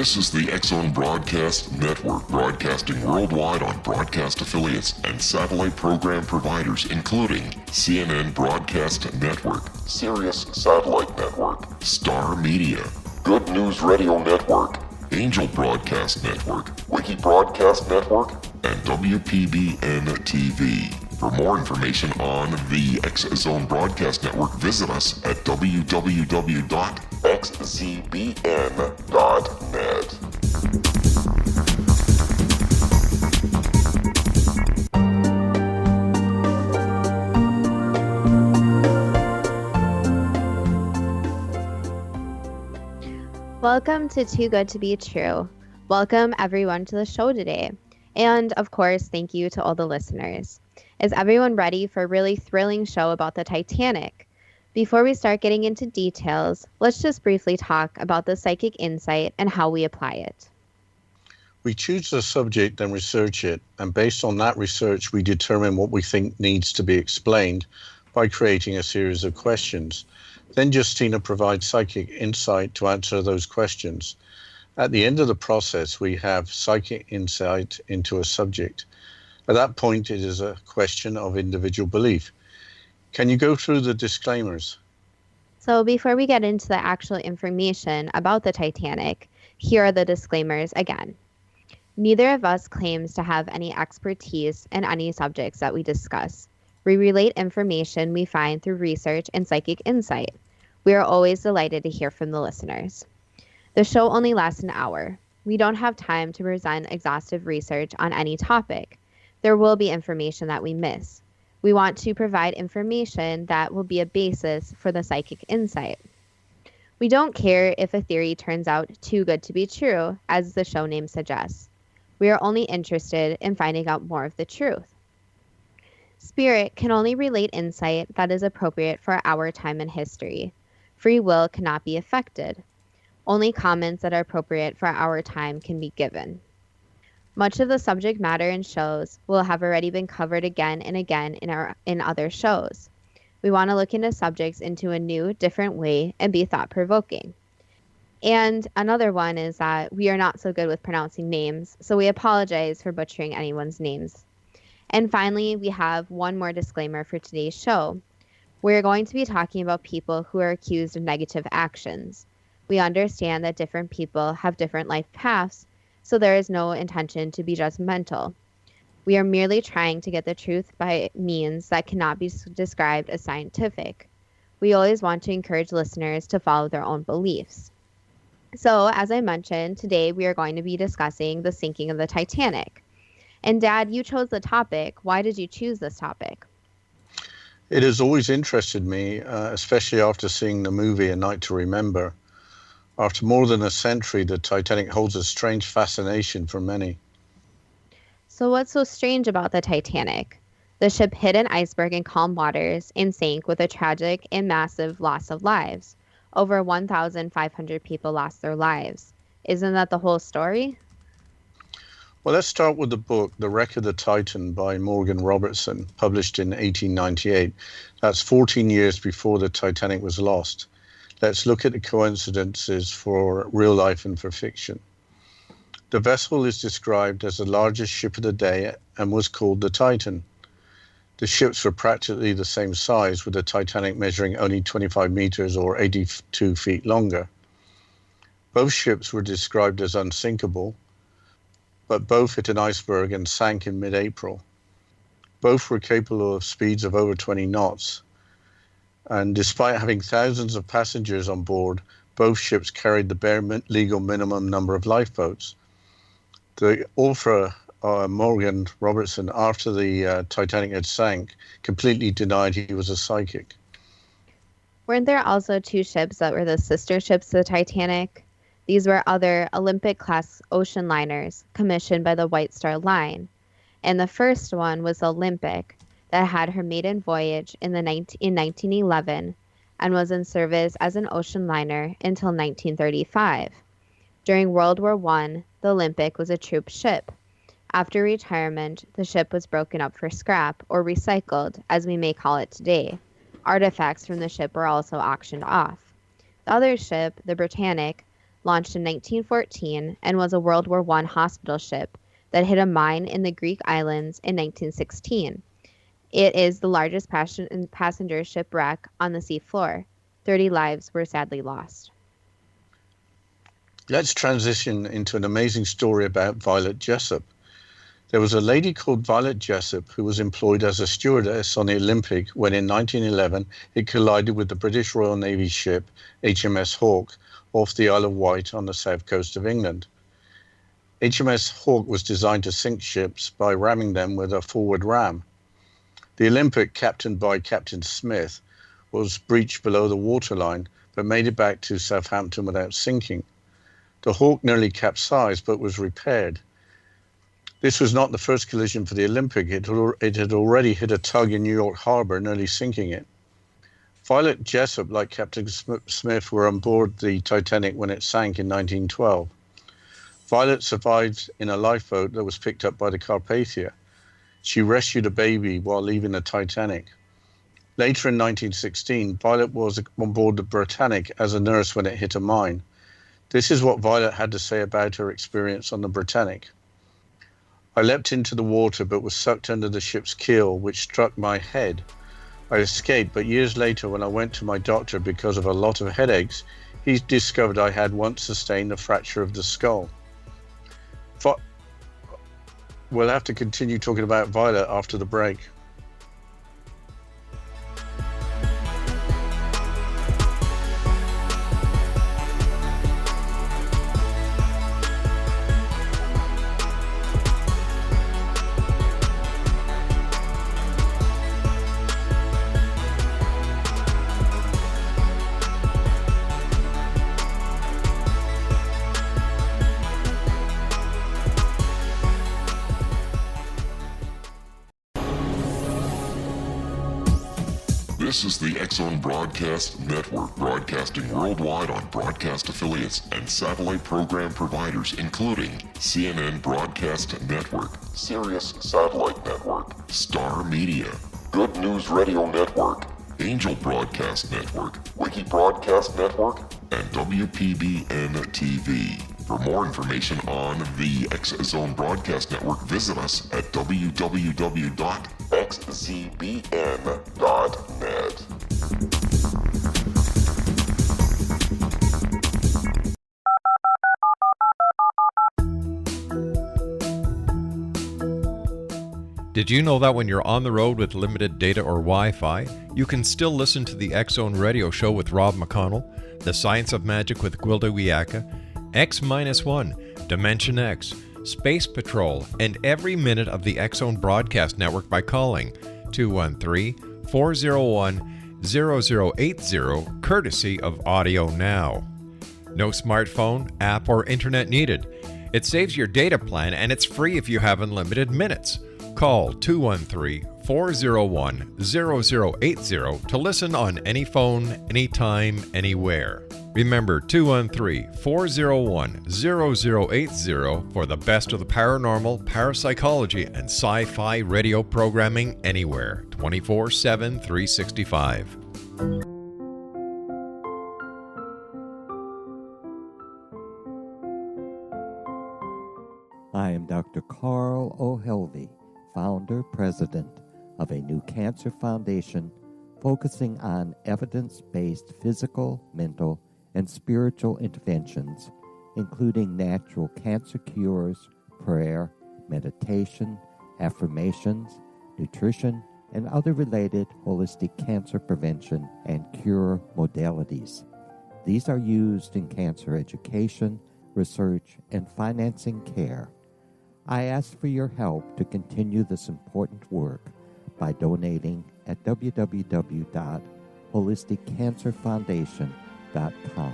This is the X-Zone Broadcast Network, broadcasting worldwide on broadcast affiliates and satellite program providers, including CNN Broadcast Network, Sirius Satellite Network, Star Media, Good News Radio Network, Angel Broadcast Network, Wiki Broadcast Network, and WPBN TV. For more information on the X-Zone Broadcast Network, visit us at www.xzbn.net. Welcome to Too Good to Be True. Welcome everyone to the show today. And of course, thank you to all the listeners. Is everyone ready for a really thrilling show about the Titanic? Before we start getting into details, let's just briefly talk about the psychic insight and how we apply it. We choose a subject and research it, and based on that research, we determine what we think needs to be explained by creating a series of questions. Then Justina provides psychic insight to answer those questions. At the end of the process, we have psychic insight into a subject. At that point, it is a question of individual belief. Can you go through the disclaimers? So before we get into the actual information about the Titanic, here are the disclaimers again. Neither of us claims to have any expertise in any subjects that we discuss. We relate information we find through research and psychic insight. We are always delighted to hear from the listeners. The show only lasts an hour. We don't have time to present exhaustive research on any topic. There will be information that we miss. We want to provide information that will be a basis for the psychic insight. We don't care if a theory turns out too good to be true, as the show name suggests. We are only interested in finding out more of the truth. Spirit can only relate insight that is appropriate for our time and history. Free will cannot be affected. Only comments that are appropriate for our time can be given. Much of the subject matter in shows will have already been covered again and again in other shows. We want to look into subjects into a new, different way and be thought-provoking. And another one is that we are not so good with pronouncing names, so we apologize for butchering anyone's names. And finally, we have one more disclaimer for today's show. We're going to be talking about people who are accused of negative actions. We understand that different people have different life paths, so there is no intention to be judgmental. We are merely trying to get the truth by means that cannot be described as scientific. We always want to encourage listeners to follow their own beliefs. So, as I mentioned, today we are going to be discussing the sinking of the Titanic. And Dad, you chose the topic. Why did you choose this topic? It has always interested me, especially after seeing the movie A Night to Remember. After more than a century, the Titanic holds a strange fascination for many. So what's so strange about the Titanic? The ship hit an iceberg in calm waters and sank with a tragic and massive loss of lives. Over 1,500 people lost their lives. Isn't that the whole story? Well, let's start with the book, The Wreck of the Titan by Morgan Robertson, published in 1898. That's 14 years before the Titanic was lost. Let's look at the coincidences for real life and for fiction. The vessel is described as the largest ship of the day and was called the Titan. The ships were practically the same size, with the Titanic measuring only 25 meters or 82 feet longer. Both ships were described as unsinkable, but both hit an iceberg and sank in mid-April. Both were capable of speeds of over 20 knots. And despite having thousands of passengers on board, both ships carried the bare legal minimum number of lifeboats. The author, Morgan Robertson, after the Titanic had sank, completely denied he was a psychic. Weren't there also two ships that were the sister ships to the Titanic? These were other Olympic-class ocean liners commissioned by the White Star Line. And the first one was the Olympic, that had her maiden voyage in 1911 and was in service as an ocean liner until 1935. During World War I, the Olympic was a troop ship. After retirement, the ship was broken up for scrap, or recycled, as we may call it today. Artifacts from the ship were also auctioned off. The other ship, the Britannic, launched in 1914 and was a World War I hospital ship that hit a mine in the Greek islands in 1916. It is the largest passenger shipwreck on the seafloor. 30 lives were sadly lost. Let's transition into an amazing story about Violet Jessop. There was a lady called Violet Jessop who was employed as a stewardess on the Olympic when in 1911 it collided with the British Royal Navy ship HMS Hawke off the Isle of Wight on the south coast of England. HMS Hawke was designed to sink ships by ramming them with a forward ram. The Olympic, captained by Captain Smith, was breached below the waterline but made it back to Southampton without sinking. The Hawke nearly capsized but was repaired. This was not the first collision for the Olympic. It had already hit a tug in New York Harbor, nearly sinking it. Violet Jessop, like Captain Smith, were on board the Titanic when it sank in 1912. Violet survived in a lifeboat that was picked up by the Carpathia. She rescued a baby while leaving the Titanic. Later in 1916, Violet was on board the Britannic as a nurse when it hit a mine. This is what Violet had to say about her experience on the Britannic. I leapt into the water but was sucked under the ship's keel, which struck my head. I escaped, but years later when I went to my doctor because of a lot of headaches, he discovered I had once sustained a fracture of the skull. We'll have to continue talking about Violet after the break. This is the X-Zone Broadcast Network, broadcasting worldwide on broadcast affiliates and satellite program providers, including CNN Broadcast Network, Sirius Satellite Network, Star Media, Good News Radio Network, Angel Broadcast Network, Wiki Broadcast Network, and WPBN TV. For more information on the X-Zone Broadcast Network, visit us at www.xzbn.net. Did you know that when you're on the road with limited data or Wi-Fi, you can still listen to the X-Zone Radio Show with Rob McConnell, The Science of Magic with Gwilda Wiyaka, X-1, Dimension X, Space Patrol, and every minute of the X-Zone Broadcast Network by calling 213-401-0080, courtesy of Audio Now. No smartphone, app, or internet needed. It saves your data plan and it's free if you have unlimited minutes. Call 213-401-0080 to listen on any phone, anytime, anywhere. Remember 213-401-0080 for the best of the paranormal, parapsychology, and sci-fi radio programming anywhere, 24/7, 365. I am Dr. Carl O'Helvey, founder, president of a new cancer foundation focusing on evidence-based physical, mental, and spiritual interventions, including natural cancer cures, prayer, meditation, affirmations, nutrition, and other related holistic cancer prevention and cure modalities. These are used in cancer education, research, and financing care. I ask for your help to continue this important work by donating at www.holisticcancerfoundation.com.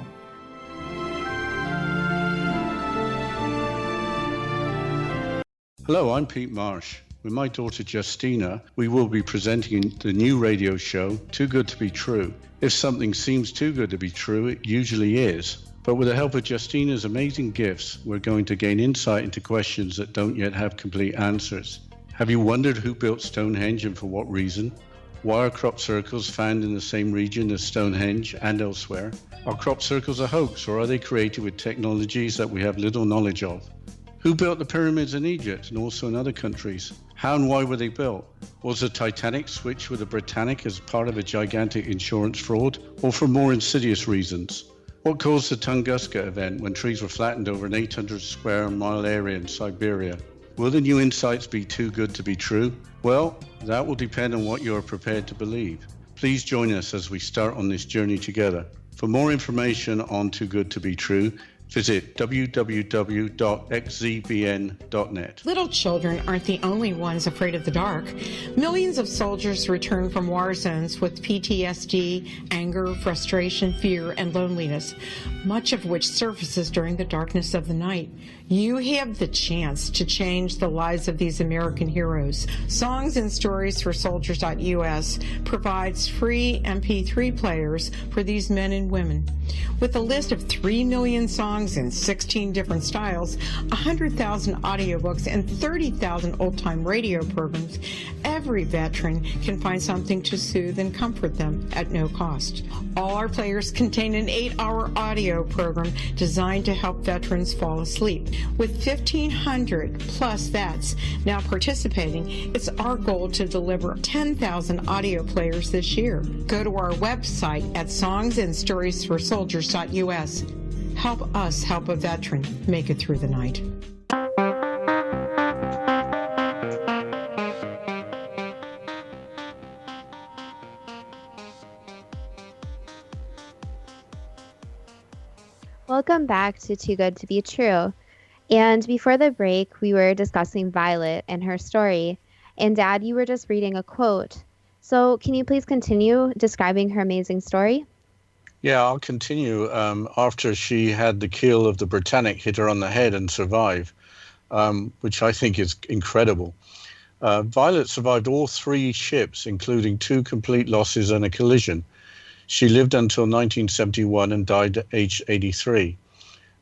Hello, I'm Pete Marsh. With my daughter Justina, we will be presenting the new radio show, Too Good to Be True. If something seems too good to be true, it usually is. But with the help of Justina's amazing gifts, we're going to gain insight into questions that don't yet have complete answers. Have you wondered who built Stonehenge and for what reason? Why are crop circles found in the same region as Stonehenge and elsewhere? Are crop circles a hoax, or are they created with technologies that we have little knowledge of? Who built the pyramids in Egypt and also in other countries? How and why were they built? Was the Titanic switched with the Britannic as part of a gigantic insurance fraud, or for more insidious reasons? What caused the Tunguska event when trees were flattened over an 800 square mile area in Siberia? Will the new insights be too good to be true? Well, that will depend on what you are prepared to believe. Please join us as we start on this journey together. For more information on Too Good to Be True, visit www.xzbn.net. Little children aren't the only ones afraid of the dark. Millions of soldiers return from war zones with PTSD, anger, frustration, fear, and loneliness, much of which surfaces during the darkness of the night. You have the chance to change the lives of these American heroes. Songs and Stories for Soldiers.us provides free MP3 players for these men and women. With a list of 3 million songs in 16 different styles, 100,000 audiobooks, and 30,000 old-time radio programs, every veteran can find something to soothe and comfort them at no cost. All our players contain an 8-hour audio program designed to help veterans fall asleep. With 1,500 plus vets now participating, it's our goal to deliver 10,000 audio players this year. Go to our website at songsandstoriesforsoldiers.us. Help us help a veteran make it through the night. Welcome back to Too Good to Be True. And before the break, we were discussing Violet and her story. And Dad, you were just reading a quote. So can you please continue describing her amazing story? Yeah, I'll continue. After she had the keel of the Britannic hit her on the head and survive, which I think is incredible. Violet survived all 3 ships, including 2 complete losses and a collision. She lived until 1971 and died at age 83.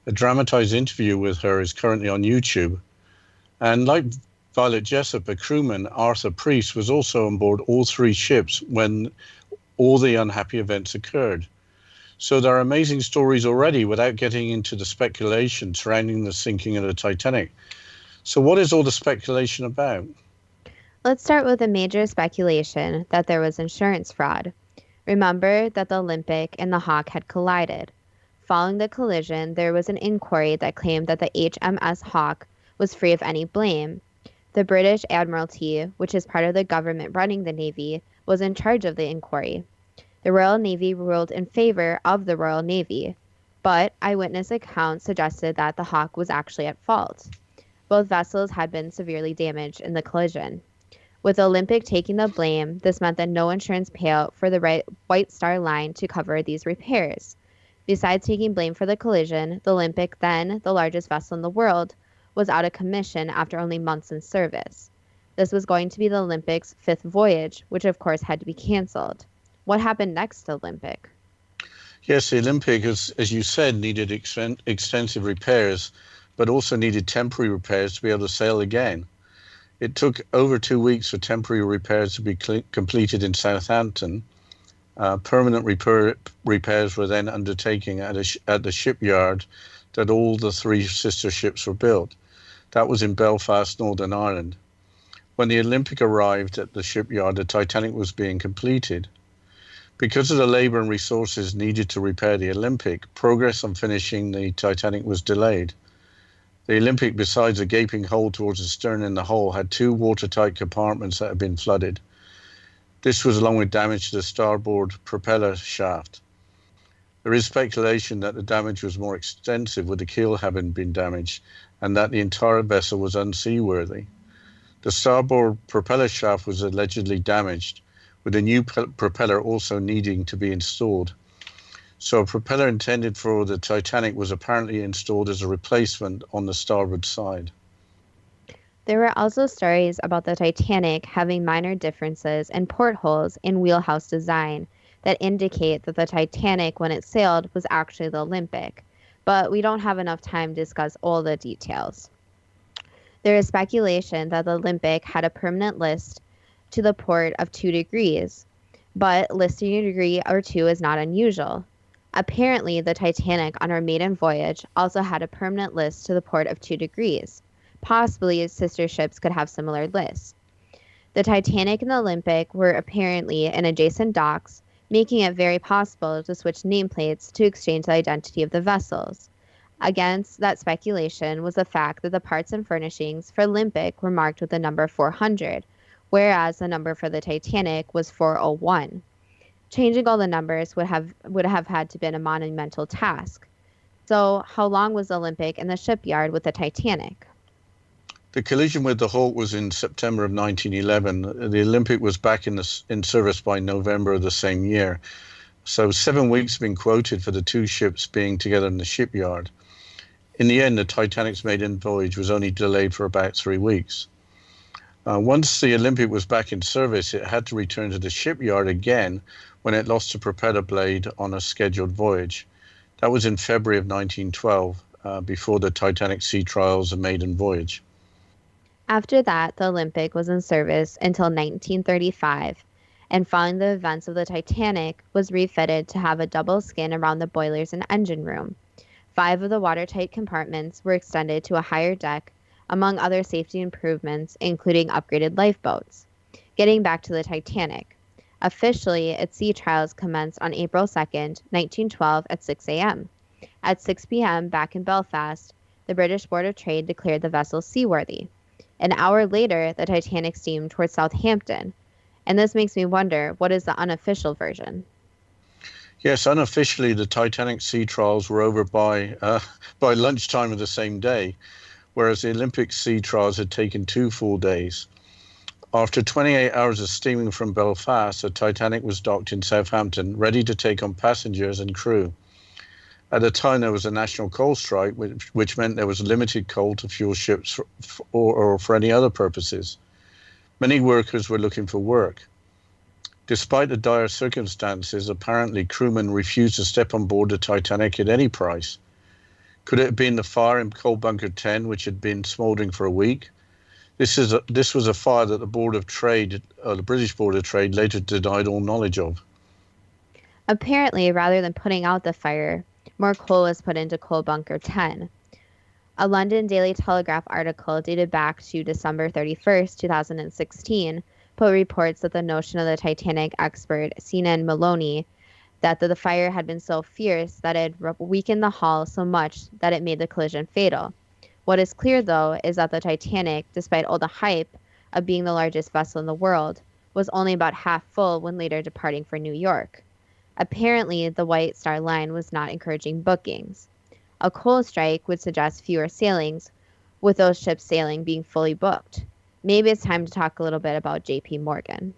A dramatized interview with her is currently on YouTube. And like Violet Jessup, a crewman, Arthur Priest, was also on board all 3 ships when all the unhappy events occurred. So there are amazing stories already without getting into the speculation surrounding the sinking of the Titanic. So what is all the speculation about? Let's start with a major speculation that there was insurance fraud. Remember that the Olympic and the Hawk had collided. Following the collision, there was an inquiry that claimed that the HMS Hawk was free of any blame. The British Admiralty, which is part of the government running the Navy, was in charge of the inquiry. The Royal Navy ruled in favor of the Royal Navy, but eyewitness accounts suggested that the Hawk was actually at fault. Both vessels had been severely damaged in the collision. With the Olympic taking the blame, this meant that no insurance payout for the White Star Line to cover these repairs. Besides taking blame for the collision, the Olympic, then the largest vessel in the world, was out of commission after only months in service. This was going to be the Olympic's 5th voyage, which of course had to be canceled. What happened next to Olympic? Yes, the Olympic, as you said, needed extensive repairs, but also needed temporary repairs to be able to sail again. It took over 2 weeks for temporary repairs to be completed in Southampton. Permanent repairs were then undertaken at the shipyard that all the 3 sister ships were built. That was in Belfast, Northern Ireland. When the Olympic arrived at the shipyard, the Titanic was being completed. Because of the labour and resources needed to repair the Olympic, progress on finishing the Titanic was delayed. The Olympic, besides a gaping hole towards the stern in the hull, had 2 watertight compartments that had been flooded. This was along with damage to the starboard propeller shaft. There is speculation that the damage was more extensive, with the keel having been damaged, and that the entire vessel was unseaworthy. The starboard propeller shaft was allegedly damaged, with a new propeller also needing to be installed. So a propeller intended for the Titanic was apparently installed as a replacement on the starboard side. There were also stories about the Titanic having minor differences in portholes in wheelhouse design that indicate that the Titanic, when it sailed, was actually the Olympic, but we don't have enough time to discuss all the details. There is speculation that the Olympic had a permanent list to the port of 2 degrees, but listing a degree or two is not unusual. Apparently, the Titanic on her maiden voyage also had a permanent list to the port of 2 degrees. Possibly its sister ships could have similar lists. The Titanic and the Olympic were apparently in adjacent docks, making it very possible to switch nameplates to exchange the identity of the vessels. Against that speculation was the fact that the parts and furnishings for Olympic were marked with the number 400, whereas the number for the Titanic was 401. Changing all the numbers would have had to been a monumental task. So, how long was the Olympic in the shipyard with the Titanic? The collision with the Hawke was in September of 1911. The Olympic was back in service by November of the same year. So 7 weeks have been quoted for the two ships being together in the shipyard. In the end, the Titanic's maiden voyage was only delayed for about 3 weeks. Once the Olympic was back in service, it had to return to the shipyard again when it lost a propeller blade on a scheduled voyage. That was in February of 1912, before the Titanic sea trials and maiden voyage. After that, the Olympic was in service until 1935, and following the events of the Titanic, was refitted to have a double skin around the boilers and engine room. 5 of the watertight compartments were extended to a higher deck, among other safety improvements, including upgraded lifeboats. Getting back to the Titanic. Officially, its sea trials commenced on April 2, 1912 at 6 a.m. At 6 p.m. back in Belfast, the British Board of Trade declared the vessel seaworthy. An hour later, the Titanic steamed towards Southampton. And this makes me wonder, what is the unofficial version? Yes, unofficially, the Titanic sea trials were over by lunchtime of the same day, whereas the Olympic sea trials had taken 2 full days. After 28 hours of steaming from Belfast, the Titanic was docked in Southampton, ready to take on passengers and crew. At the time, there was a national coal strike, which meant there was limited coal to fuel ships or for any other purposes. Many workers were looking for work. Despite the dire circumstances, apparently crewmen refused to step on board the Titanic at any price. Could it have been the fire in Coal Bunker 10, which had been smouldering for a week? This was a fire that the British Board of Trade later denied all knowledge of. Apparently, rather than putting out the fire, more coal was put into Coal Bunker 10. A London Daily Telegraph article dated back to December 31, 2016, put reports that the notion of the Titanic expert C.N. Maloney that the fire had been so fierce that it had weakened the hull so much that it made the collision fatal. What is clear, though, is that the Titanic, despite all the hype of being the largest vessel in the world, was only about half full when later departing for New York. Apparently, the White Star Line was not encouraging bookings. A coal strike would suggest fewer sailings, with those ships sailing being fully booked. Maybe it's time to talk a little bit about J.P. Morgan.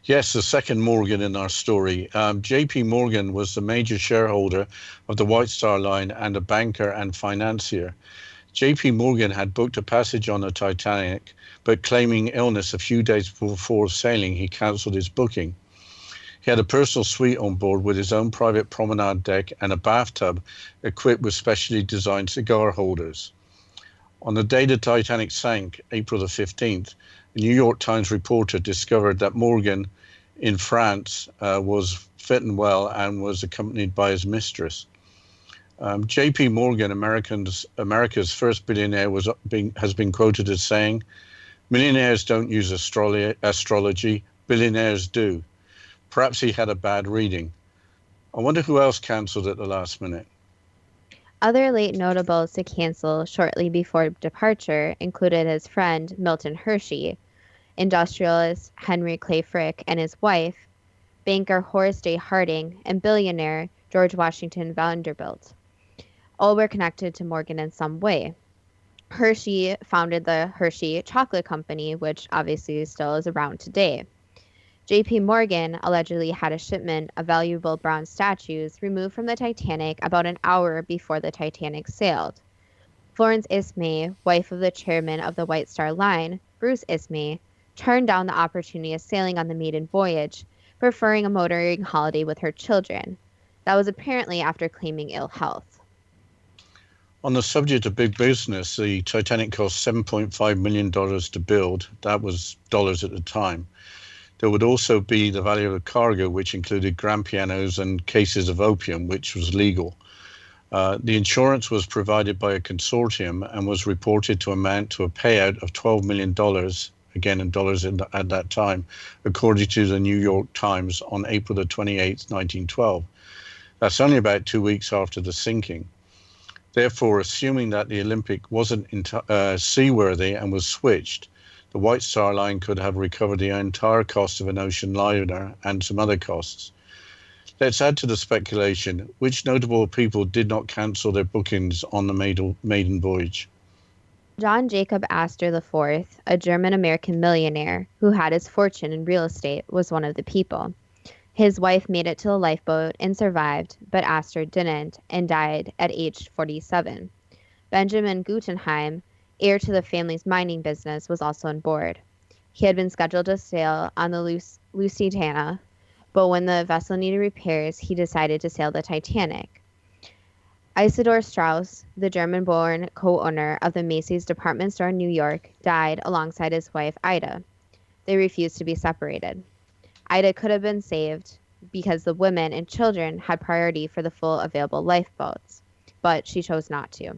Yes, the second Morgan in our story. J.P. Morgan was the major shareholder of the White Star Line and a banker and financier. J.P. Morgan had booked a passage on the Titanic, but claiming illness a few days before sailing, he cancelled his booking. He had a personal suite on board with his own private promenade deck and a bathtub equipped with specially designed cigar holders. On the day the Titanic sank, April the 15th, a New York Times reporter discovered that Morgan in France was fit and well and was accompanied by his mistress. J.P. Morgan, America's first billionaire, has been quoted as saying, "Millionaires don't use astrology, billionaires do." Perhaps he had a bad reading. I wonder who else cancelled at the last minute. Other late notables to cancel shortly before departure included his friend Milton Hershey, industrialist Henry Clay Frick and his wife, banker Horace J. Harding, and billionaire George Washington Vanderbilt. All were connected to Morgan in some way. Hershey founded the Hershey Chocolate Company, which obviously still is around today. J.P. Morgan allegedly had a shipment of valuable bronze statues removed from the Titanic about an hour before the Titanic sailed. Florence Ismay, wife of the chairman of the White Star Line, Bruce Ismay, turned down the opportunity of sailing on the maiden voyage, preferring a motoring holiday with her children. That was apparently after claiming ill health. On the subject of big business, the Titanic cost $7.5 million to build. That was dollars at the time. There would also be the value of the cargo, which included grand pianos and cases of opium, which was legal. The insurance was provided by a consortium and was reported to amount to a payout of $12 million, again in dollars at that time, according to the New York Times on April the 28th, 1912. That's only about 2 weeks after the sinking. Therefore, assuming that the Olympic wasn't seaworthy and was switched, the White Star Line could have recovered the entire cost of an ocean liner and some other costs. Let's add to the speculation, which notable people did not cancel their bookings on the maiden voyage? John Jacob Astor IV, a German-American millionaire who had his fortune in real estate, was one of the people. His wife made it to the lifeboat and survived, but Astor didn't and died at age 47. Benjamin Guggenheim, heir to the family's mining business, was also on board. He had been scheduled to sail on the Lusitania, but when the vessel needed repairs, he decided to sail the Titanic. Isidor Straus, the German-born co-owner of the Macy's department store in New York, died alongside his wife Ida. They refused to be separated. Ida could have been saved because the women and children had priority for the full available lifeboats, but she chose not to.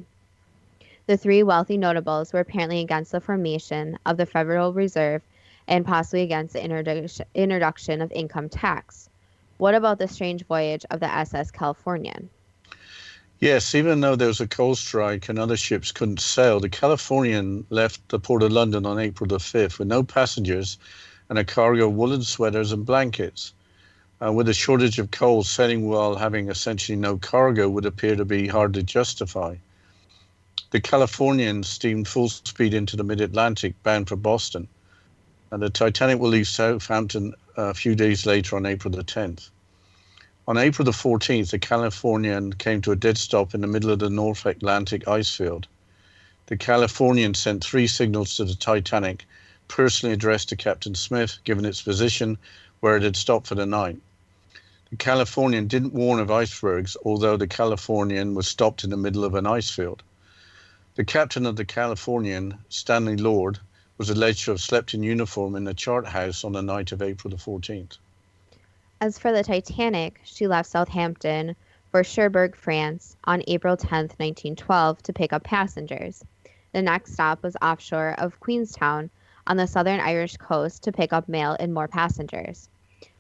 The three wealthy notables were apparently against the formation of the Federal Reserve and possibly against the introduction of income tax. What about the strange voyage of the SS Californian? Yes, even though there was a coal strike and other ships couldn't sail, the Californian left the port of London on April the 5th with no passengers and a cargo of woolen sweaters and blankets. With a shortage of coal, sailing while having essentially no cargo would appear to be hard to justify. The Californian steamed full speed into the mid-Atlantic, bound for Boston. And the Titanic will leave Southampton a few days later on April the 10th. On April the 14th, the Californian came to a dead stop in the middle of the North Atlantic ice field. The Californian sent 3 signals to the Titanic, personally addressed to Captain Smith, given its position, where it had stopped for the night. The Californian didn't warn of icebergs, although the Californian was stopped in the middle of an ice field. The captain of the Californian, Stanley Lord, was alleged to have slept in uniform in the chart house on the night of April the 14th. As for the Titanic, she left Southampton for Cherbourg, France on April 10, 1912 to pick up passengers. The next stop was offshore of Queenstown on the southern Irish coast to pick up mail and more passengers.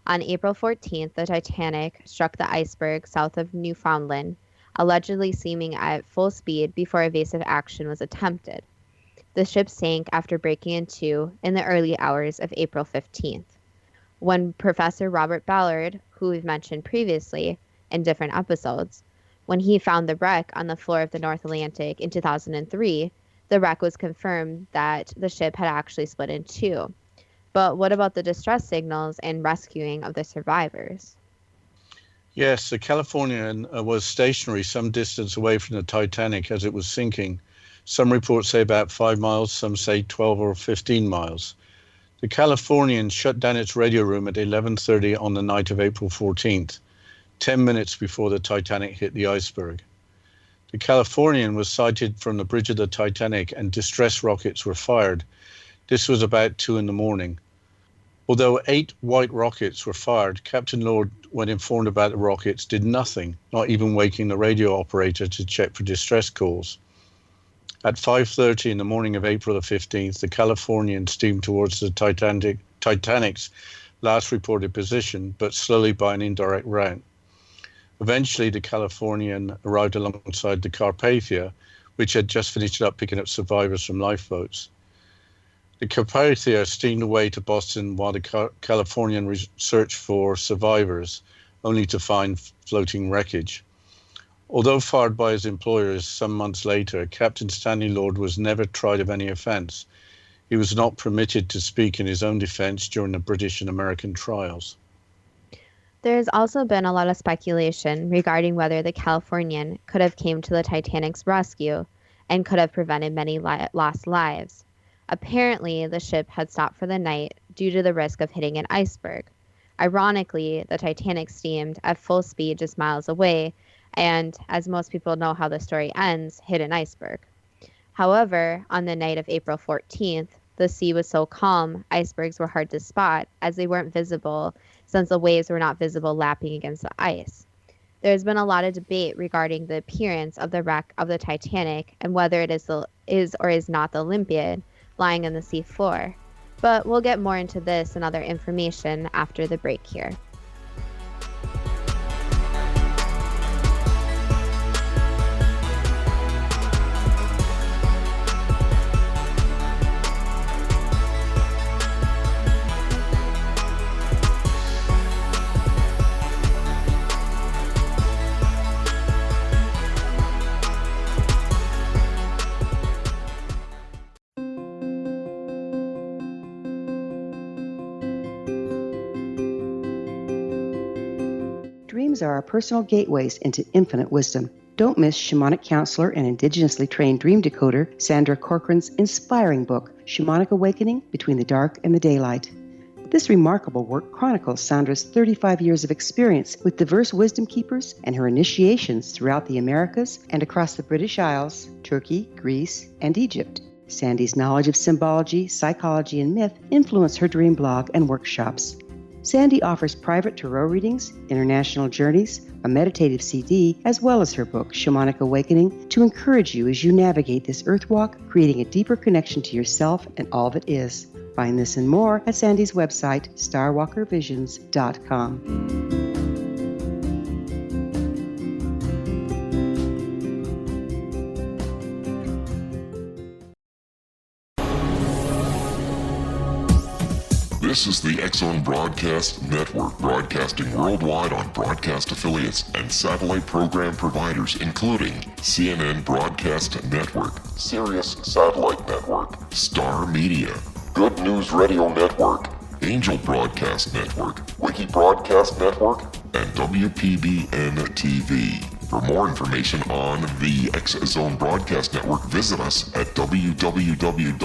On April 14th, the Titanic struck the iceberg south of Newfoundland, allegedly seeming at full speed before evasive action was attempted. The ship sank after breaking in two in the early hours of April 15th. When Professor Robert Ballard, who we've mentioned previously in different episodes, when he found the wreck on the floor of the North Atlantic in 2003, the wreck was confirmed that the ship had actually split in two. But what about the distress signals and rescuing of the survivors? Yes, the Californian was stationary some distance away from the Titanic as it was sinking. Some reports say about 5 miles, some say 12 or 15 miles. The Californian shut down its radio room at 11:30 on the night of April 14th, 10 minutes before the Titanic hit the iceberg. The Californian was sighted from the bridge of the Titanic and distress rockets were fired. This was about 2 in the morning. Although 8 white rockets were fired, Captain Lord, when informed about the rockets, did nothing, not even waking the radio operator to check for distress calls. At 5:30 in the morning of April the 15th, the Californian steamed towards the Titanic's last reported position, but slowly by an indirect route. Eventually, the Californian arrived alongside the Carpathia, which had just finished up picking up survivors from lifeboats. The Carpathia steamed away to Boston while the Californian searched for survivors, only to find floating wreckage. Although fired by his employers some months later, Captain Stanley Lord was never tried of any offence. He was not permitted to speak in his own defence during the British and American trials. There has also been a lot of speculation regarding whether the Californian could have came to the Titanic's rescue and could have prevented many lost lives. Apparently, the ship had stopped for the night due to the risk of hitting an iceberg. Ironically, the Titanic steamed at full speed just miles away, and, as most people know how the story ends, hit an iceberg. However, on the night of April 14th, the sea was so calm, icebergs were hard to spot as they weren't visible since the waves were not visible lapping against the ice. There's been a lot of debate regarding the appearance of the wreck of the Titanic and whether it is or is not the Olympiad lying on the sea floor. But we'll get more into this and other information after the break here. Dreams are our personal gateways into infinite wisdom. Don't miss shamanic counselor and indigenously trained dream decoder Sandra Corcoran's inspiring book, Shamanic Awakening Between the Dark and the Daylight. This remarkable work chronicles Sandra's 35 years of experience with diverse wisdom keepers and her initiations throughout the Americas and across the British Isles, Turkey, Greece, and Egypt. Sandy's knowledge of symbology, psychology, and myth influence her dream blog and workshops. Sandy offers private tarot readings, international journeys, a meditative CD, as well as her book, Shamanic Awakening, to encourage you as you navigate this earth walk, creating a deeper connection to yourself and all that is. Find this and more at Sandy's website, starwalkervisions.com. This is the X-Zone Broadcast Network, broadcasting worldwide on broadcast affiliates and satellite program providers, including CNN Broadcast Network, Sirius Satellite Network, Star Media, Good News Radio Network, Angel Broadcast Network, Wiki Broadcast Network, and WPBN TV. For more information on the X-Zone Broadcast Network, visit us at www.xzbn.net.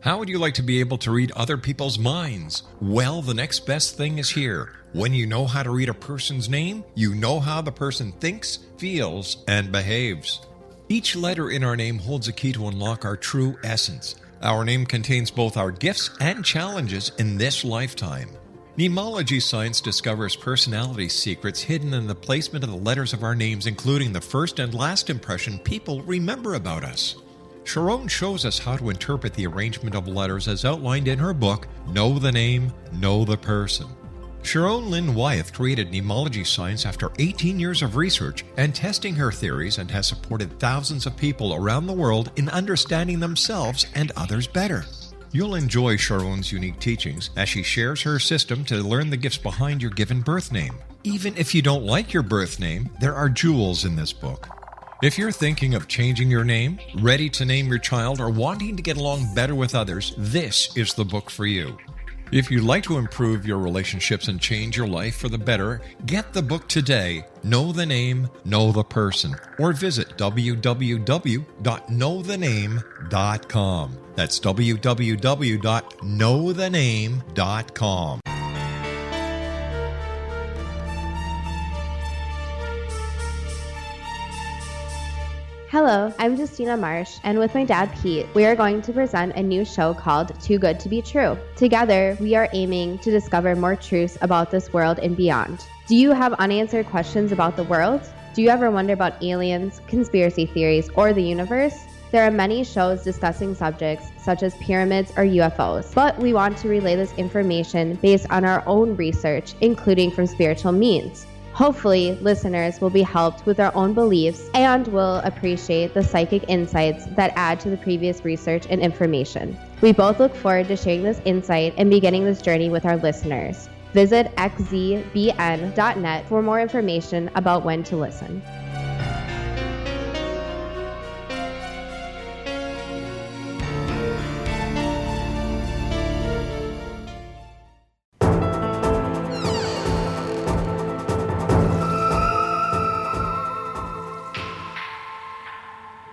How would you like to be able to read other people's minds? Well, the next best thing is here. When you know how to read a person's name, you know how the person thinks, feels, and behaves. Each letter in our name holds a key to unlock our true essence. Our name contains both our gifts and challenges in this lifetime. Mnemology science discovers personality secrets hidden in the placement of the letters of our names, including the first and last impression people remember about us. Sharon shows us how to interpret the arrangement of letters as outlined in her book, Know the Name, Know the Person. Sharon Lynn Wyeth created mnemology science after 18 years of research and testing her theories, and has supported thousands of people around the world in understanding themselves and others better. You'll enjoy Sharon's unique teachings as she shares her system to learn the gifts behind your given birth name. Even if you don't like your birth name, there are jewels in this book. If you're thinking of changing your name, ready to name your child, or wanting to get along better with others, this is the book for you. If you'd like to improve your relationships and change your life for the better, get the book today, Know the Name, Know the Person, or visit www.knowthename.com. That's www.knowthename.com. Hello, I'm Justina Marsh, and with my dad Pete, we are going to present a new show called Too Good to Be True. Together, we are aiming to discover more truths about this world and beyond. Do you have unanswered questions about the world? Do you ever wonder about aliens, conspiracy theories, or the universe? There are many shows discussing subjects such as pyramids or UFOs, but we want to relay this information based on our own research, including from spiritual means. Hopefully, listeners will be helped with their own beliefs and will appreciate the psychic insights that add to the previous research and information. We both look forward to sharing this insight and beginning this journey with our listeners. Visit xzbn.net for more information about when to listen.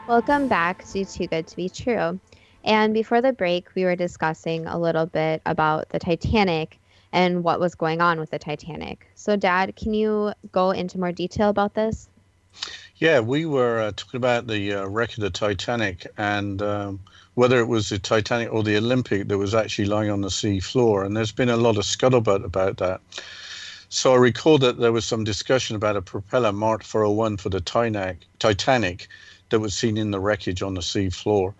Well, Welcome back to Too Good to Be True. And before the break, we were discussing a little bit about the Titanic and what was going on with the Titanic. So, Dad, can you go into more detail about this? Yeah, we were talking about the wreck of the Titanic and whether it was the Titanic or the Olympic that was actually lying on the sea floor. And there's been a lot of scuttlebutt about that. So I recall that there was some discussion about a propeller Mark 401 for the Titanic that was seen in the wreckage on the sea floor.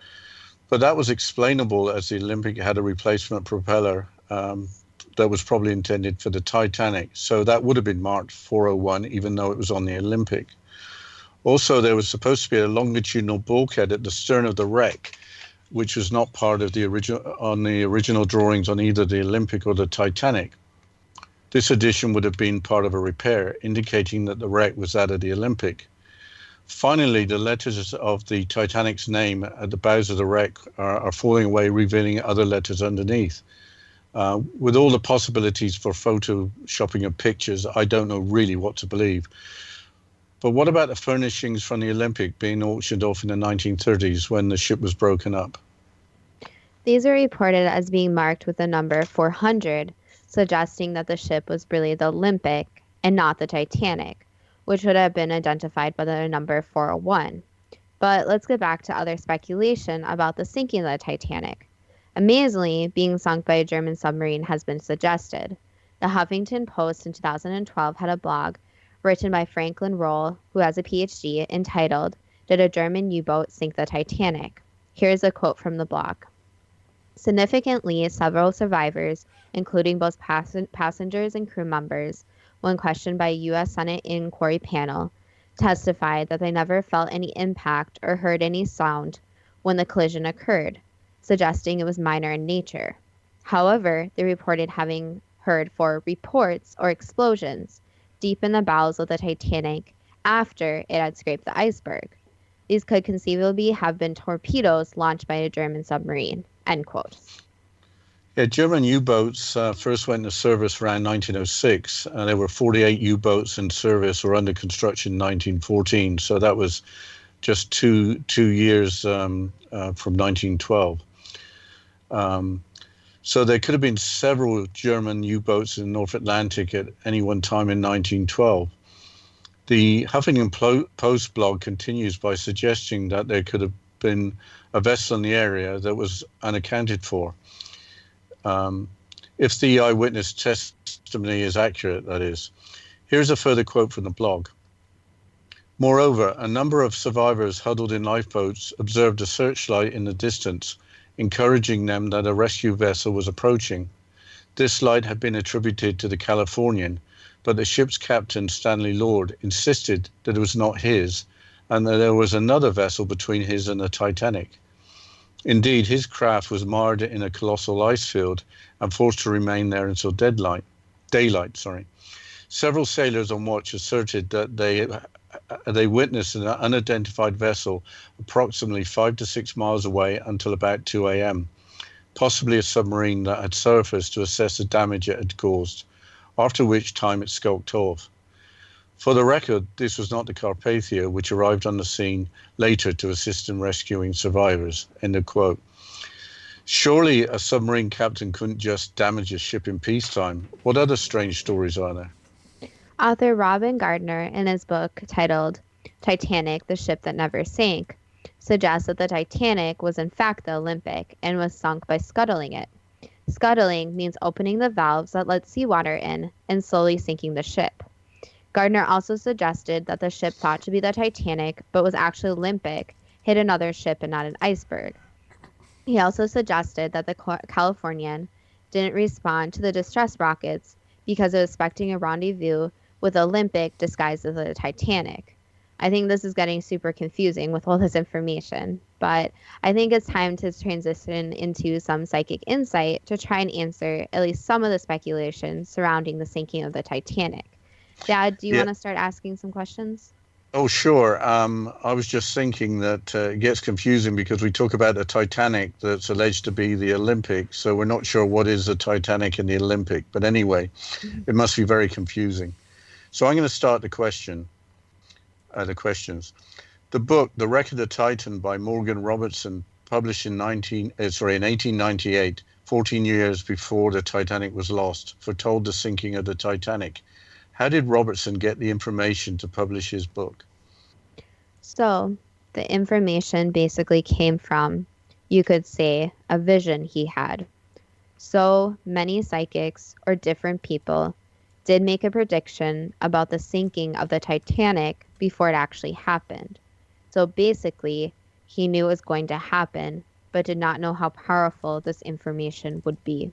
But that was explainable as the Olympic had a replacement propeller that was probably intended for the Titanic. So that would have been marked 401, even though it was on the Olympic. Also, there was supposed to be a longitudinal bulkhead at the stern of the wreck, which was not part of the original drawings on either the Olympic or the Titanic. This addition would have been part of a repair, indicating that the wreck was that of the Olympic. Finally, the letters of the Titanic's name at the bows of the wreck are falling away, revealing other letters underneath. With all the possibilities for photoshopping of pictures, I don't know really what to believe. But what about the furnishings from the Olympic being auctioned off in the 1930s when the ship was broken up? These are reported as being marked with the number 400, suggesting that the ship was really the Olympic and not the Titanic, which would have been identified by the number 401. But let's get back to other speculation about the sinking of the Titanic. Amazingly, being sunk by a German submarine has been suggested. The Huffington Post in 2012 had a blog written by Franklin Roll, who has a PhD, entitled, "Did a German U-Boat Sink the Titanic?" Here's a quote from the blog. Significantly, several survivors, including both passengers and crew members, when questioned by a U.S. Senate inquiry panel, testified that they never felt any impact or heard any sound when the collision occurred, suggesting it was minor in nature. However, they reported having heard 4 reports or explosions deep in the bowels of the Titanic after it had scraped the iceberg. These could conceivably have been torpedoes launched by a German submarine. End quote. Yeah, German U-boats first went into service around 1906. There were 48 U-boats in service or under construction in 1914. So that was just two years from 1912. So there could have been several German U-boats in the North Atlantic at any one time in 1912. The Huffington Post blog continues by suggesting that there could have been a vessel in the area that was unaccounted for. If the eyewitness testimony is accurate, that is. Here's a further quote from the blog. Moreover, a number of survivors huddled in lifeboats observed a searchlight in the distance, encouraging them that a rescue vessel was approaching. This light had been attributed to the Californian, but the ship's captain, Stanley Lord, insisted that it was not his and that there was another vessel between his and the Titanic. Indeed, his craft was mired in a colossal ice field and forced to remain there until daylight. Several sailors on watch asserted that they witnessed an unidentified vessel approximately 5 to 6 miles away until about 2 a.m., possibly a submarine that had surfaced to assess the damage it had caused, after which time it skulked off. For the record, this was not the Carpathia, which arrived on the scene later to assist in rescuing survivors. End of quote. Surely a submarine captain couldn't just damage a ship in peacetime. What other strange stories are there? Author Robin Gardner, in his book titled Titanic, the Ship That Never Sank, suggests that the Titanic was in fact the Olympic and was sunk by scuttling it. Scuttling means opening the valves that let seawater in and slowly sinking the ship. Gardner also suggested that the ship thought to be the Titanic, but was actually Olympic, hit another ship and not an iceberg. He also suggested that the Californian didn't respond to the distress rockets because it was expecting a rendezvous with Olympic disguised as the Titanic. I think this is getting super confusing with all this information, but I think it's time to transition into some psychic insight to try and answer at least some of the speculation surrounding the sinking of the Titanic. Dad, do you want to start asking some questions? Oh, sure. I was just thinking that it gets confusing because we talk about the Titanic that's alleged to be the Olympic, so we're not sure what is the Titanic and the Olympic. But anyway, it must be very confusing. So I'm going to start the questions. The book, The Wreck of the Titan by Morgan Robertson, published in 1898, 14 years before the Titanic was lost, foretold the sinking of the Titanic. How did Robertson get the information to publish his book? So, the information basically came from, you could say, a vision he had. So, many psychics or different people did make a prediction about the sinking of the Titanic before it actually happened. So basically, he knew it was going to happen, but did not know how powerful this information would be.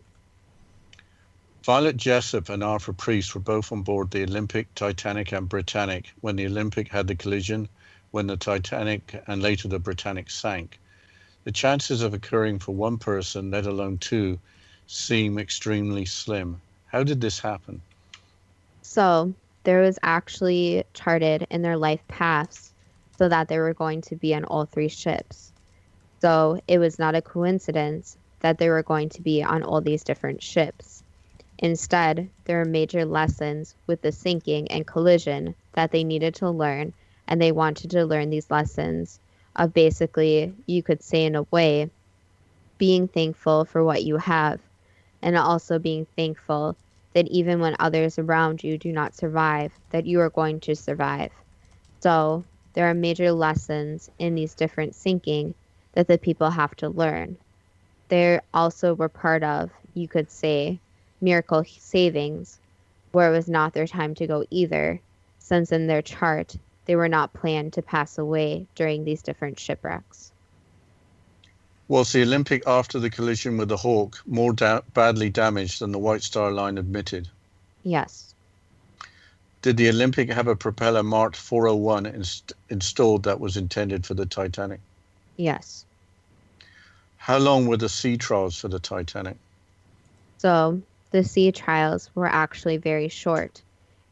Violet Jessop and Arthur Priest were both on board the Olympic, Titanic, and Britannic when the Olympic had the collision, when the Titanic and later the Britannic sank. The chances of occurring for one person, let alone two, seem extremely slim. How did this happen? So there was actually charted in their life paths so that they were going to be on all three ships. So it was not a coincidence that they were going to be on all these different ships. Instead, there were major lessons with the sinking and collision that they needed to learn, and they wanted to learn these lessons of basically, you could say in a way, being thankful for what you have, and also being thankful that even when others around you do not survive, that you are going to survive. So there are major lessons in these different sinking that the people have to learn. They also were part of, you could say, miracle savings, where it was not their time to go either, since in their chart, they were not planned to pass away during these different shipwrecks. Was the Olympic after the collision with the Hawk more badly damaged than the White Star Line admitted? Yes. Did the Olympic have a propeller marked 401 installed that was intended for the Titanic? Yes. How long were the sea trials for the Titanic? So the sea trials were actually very short,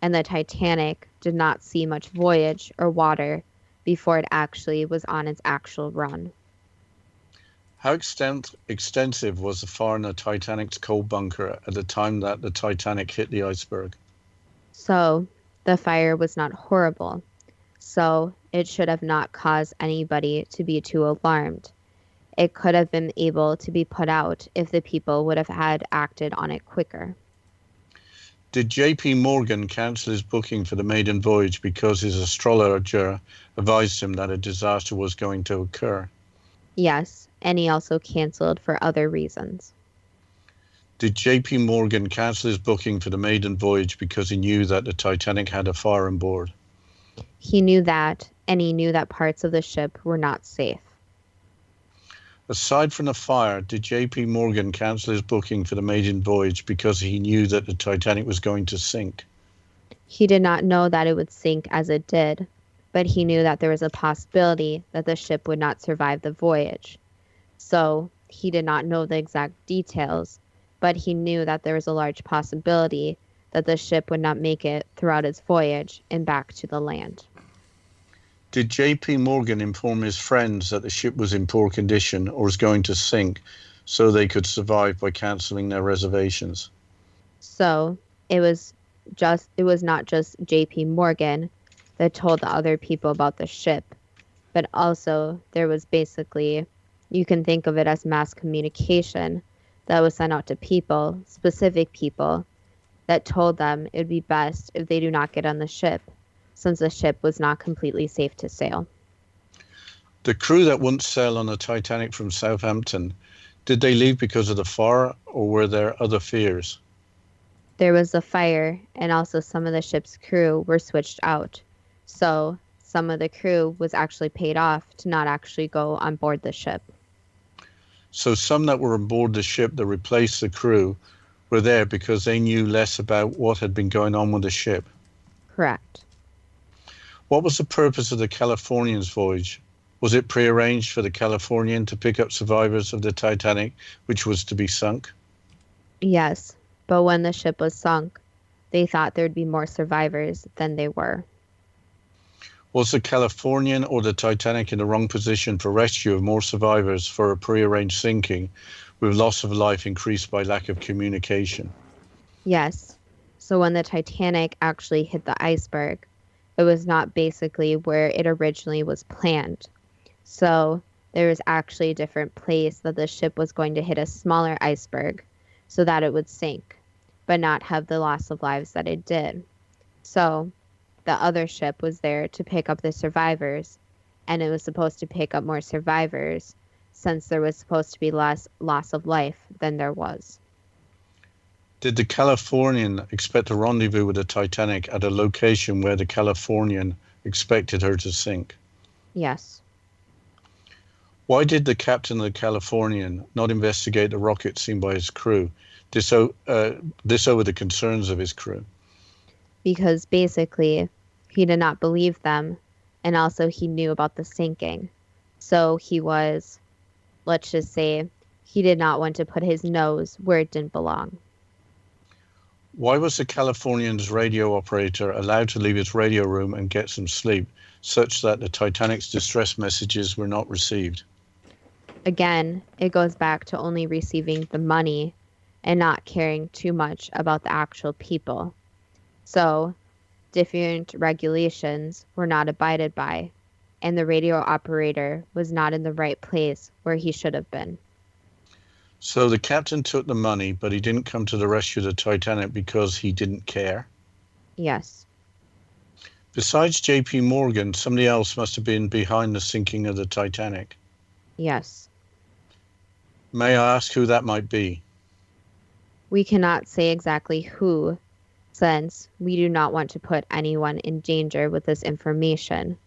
and the Titanic did not see much voyage or water before it actually was on its actual run. How extensive was the fire in the Titanic's coal bunker at the time that the Titanic hit the iceberg? So the fire was not horrible, so it should have not caused anybody to be too alarmed. It could have been able to be put out if the people would have had acted on it quicker. Did J.P. Morgan cancel his booking for the maiden voyage because his astrologer advised him that a disaster was going to occur? Yes, and he also canceled for other reasons. Did J.P. Morgan cancel his booking for the maiden voyage because he knew that the Titanic had a fire on board? He knew that, and he knew that parts of the ship were not safe. Aside from the fire, did J.P. Morgan cancel his booking for the maiden voyage because he knew that the Titanic was going to sink? He did not know that it would sink as it did, but he knew that there was a possibility that the ship would not survive the voyage. So he did not know the exact details, but he knew that there was a large possibility that the ship would not make it throughout its voyage and back to the land. Did J.P. Morgan inform his friends that the ship was in poor condition or was going to sink so they could survive by canceling their reservations? So it was not just J.P. Morgan that told the other people about the ship, but also there was basically, you can think of it as mass communication that was sent out to people, specific people, that told them it would be best if they do not get on the ship, since the ship was not completely safe to sail. The crew that wouldn't sail on the Titanic from Southampton, did they leave because of the fire or were there other fears? There was a fire, and also some of the ship's crew were switched out. So some of the crew was actually paid off to not actually go on board the ship. So some that were on board the ship that replaced the crew were there because they knew less about what had been going on with the ship. Correct. What was the purpose of the Californian's voyage? Was it prearranged for the Californian to pick up survivors of the Titanic, which was to be sunk? Yes, but when the ship was sunk, they thought there would be more survivors than they were. Was the Californian or the Titanic in the wrong position for rescue of more survivors for a prearranged sinking, with loss of life increased by lack of communication? Yes. So when the Titanic actually hit the iceberg, It was not basically where it originally was planned. So there was actually a different place that the ship was going to hit a smaller iceberg so that it would sink, but not have the loss of lives that it did. So the other ship was there to pick up the survivors, and it was supposed to pick up more survivors since there was supposed to be less loss of life than there was. Did the Californian expect to rendezvous with the Titanic at a location where the Californian expected her to sink? Yes. Why did the captain of the Californian not investigate the rocket seen by his crew? This over the concerns of his crew. Because basically he did not believe them, and also he knew about the sinking. So he was, let's just say, he did not want to put his nose where it didn't belong. Why was the Californian's radio operator allowed to leave his radio room and get some sleep, such that the Titanic's distress messages were not received? Again, it goes back to only receiving the money and not caring too much about the actual people. So, different regulations were not abided by, and the radio operator was not in the right place where he should have been. So the captain took the money, but he didn't come to the rescue of the Titanic because he didn't care? Yes. Besides J.P. Morgan, somebody else must have been behind the sinking of the Titanic. Yes. May I ask who that might be? We cannot say exactly who, since we do not want to put anyone in danger with this information.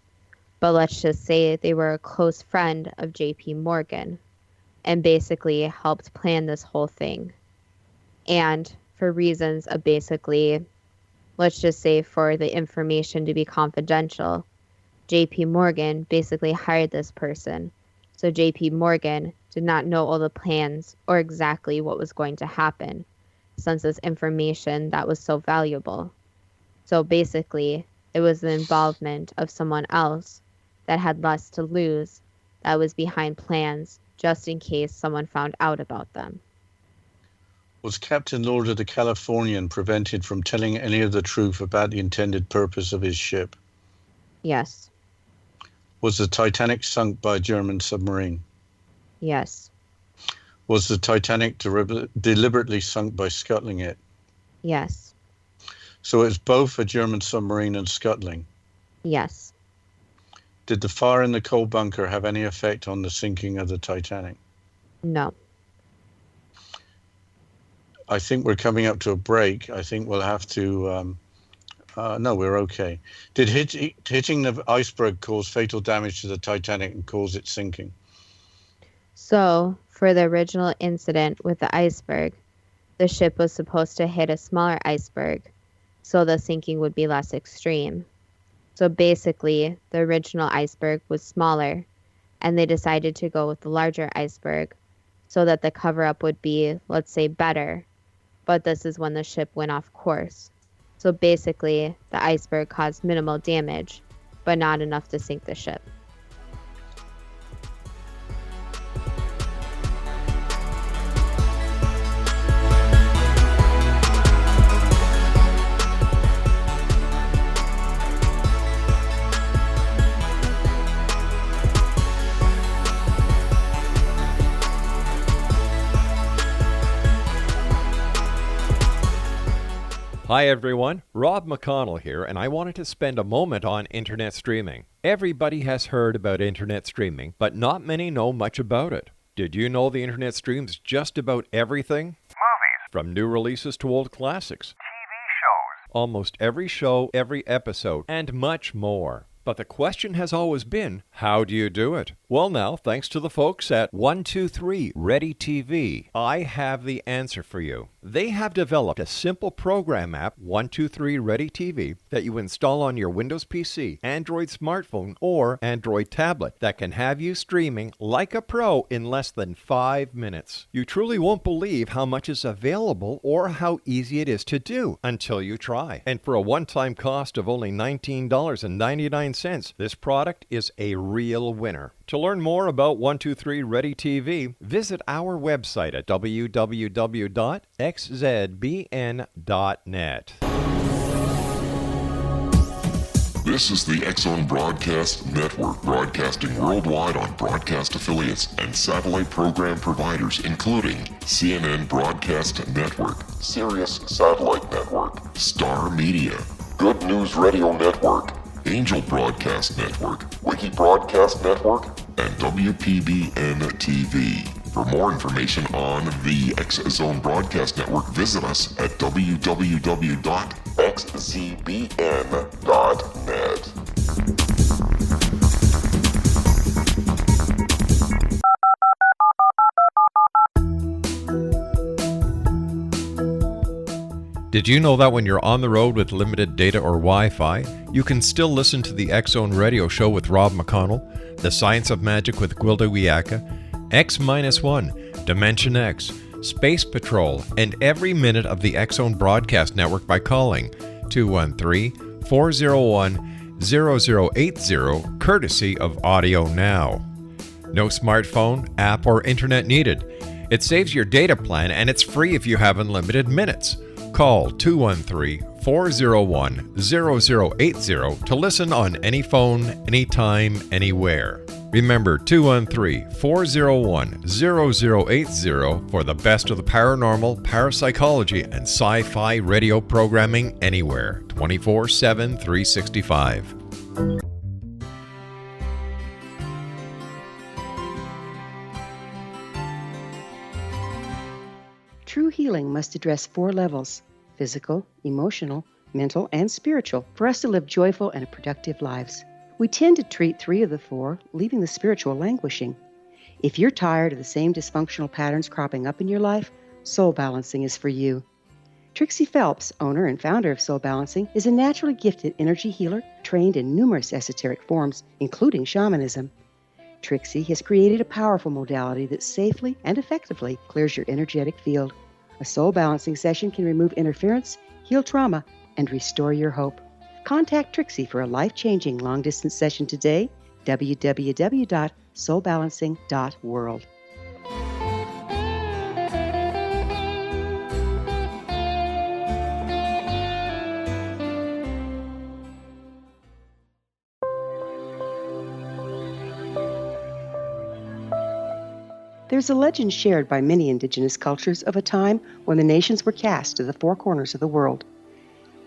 But let's just say they were a close friend of J.P. Morgan, and basically helped plan this whole thing. And for reasons of basically, let's just say for the information to be confidential, JP Morgan basically hired this person. So JP Morgan did not know all the plans or exactly what was going to happen, since this information that was so valuable. So basically, it was the involvement of someone else that had less to lose that was behind plans just in case someone found out about them. Was Captain Lord of the Californian prevented from telling any of the truth about the intended purpose of his ship? Yes. Was the Titanic sunk by a German submarine? Yes. Was the Titanic deliberately sunk by scuttling it? Yes. So it's both a German submarine and scuttling? Yes. Did the fire in the coal bunker have any effect on the sinking of the Titanic? No. I think we're coming up to a break. I think we'll have to... no, we're okay. Did hitting the iceberg cause fatal damage to the Titanic and cause its sinking? So, for the original incident with the iceberg, the ship was supposed to hit a smaller iceberg, so the sinking would be less extreme. So basically, the original iceberg was smaller, and they decided to go with the larger iceberg so that the cover-up would be, let's say, better. But this is when the ship went off course. So basically, the iceberg caused minimal damage, but not enough to sink the ship. Hi everyone, Rob McConnell here, and I wanted to spend a moment on internet streaming. Everybody has heard about internet streaming, but not many know much about it. Did you know the internet streams just about everything? Movies, From new releases to old classics. TV shows, Almost every show, every episode, and much more. But the question has always been, how do you do it? Well now, thanks to the folks at 123 Ready TV, I have the answer for you. They have developed a simple program app, 123 Ready TV, that you install on your Windows PC, Android smartphone, or Android tablet that can have you streaming like a pro in less than 5 minutes. You truly won't believe how much is available or how easy it is to do until you try. And for a one-time cost of only $19.99, this product is a real winner. To learn more about 123 Ready TV, visit our website at www.xzbn.net. This is the X-Zone Broadcast Network, broadcasting worldwide on broadcast affiliates and satellite program providers, including CNN Broadcast Network, Sirius Satellite Network, Star Media, Good News Radio Network, Angel Broadcast Network, Wiki Broadcast Network, and WPBN TV. For more information on the X-Zone Broadcast Network, visit us at www.xzbn.net. Did you know that when you're on the road with limited data or Wi-Fi, you can still listen to the X-Zone Radio Show with Rob McConnell, The Science of Magic with Gwilda Wiyaka, X-1, Dimension X, Space Patrol, and every minute of the X-Zone Broadcast Network by calling 213-401-0080, courtesy of Audio Now. No smartphone, app, or internet needed. It saves your data plan and it's free if you have unlimited minutes. Call 213-401-0080 to listen on any phone, anytime, anywhere. Remember 213-401-0080 for the best of the paranormal, parapsychology, and sci-fi radio programming anywhere, 24/7, 365. True healing must address 4 levels: physical, emotional, mental, and spiritual, for us to live joyful and productive lives. We tend to treat 3 of the 4, leaving the spiritual languishing. If you're tired of the same dysfunctional patterns cropping up in your life, Soul Balancing is for you. Trixie Phelps, owner and founder of Soul Balancing, is a naturally gifted energy healer trained in numerous esoteric forms, including shamanism. Trixie has created a powerful modality that safely and effectively clears your energetic field. A soul balancing session can remove interference, heal trauma, and restore your hope. Contact Trixie for a life-changing long-distance session today, www.soulbalancing.world. There's a legend shared by many indigenous cultures of a time when the nations were cast to the 4 corners of the world.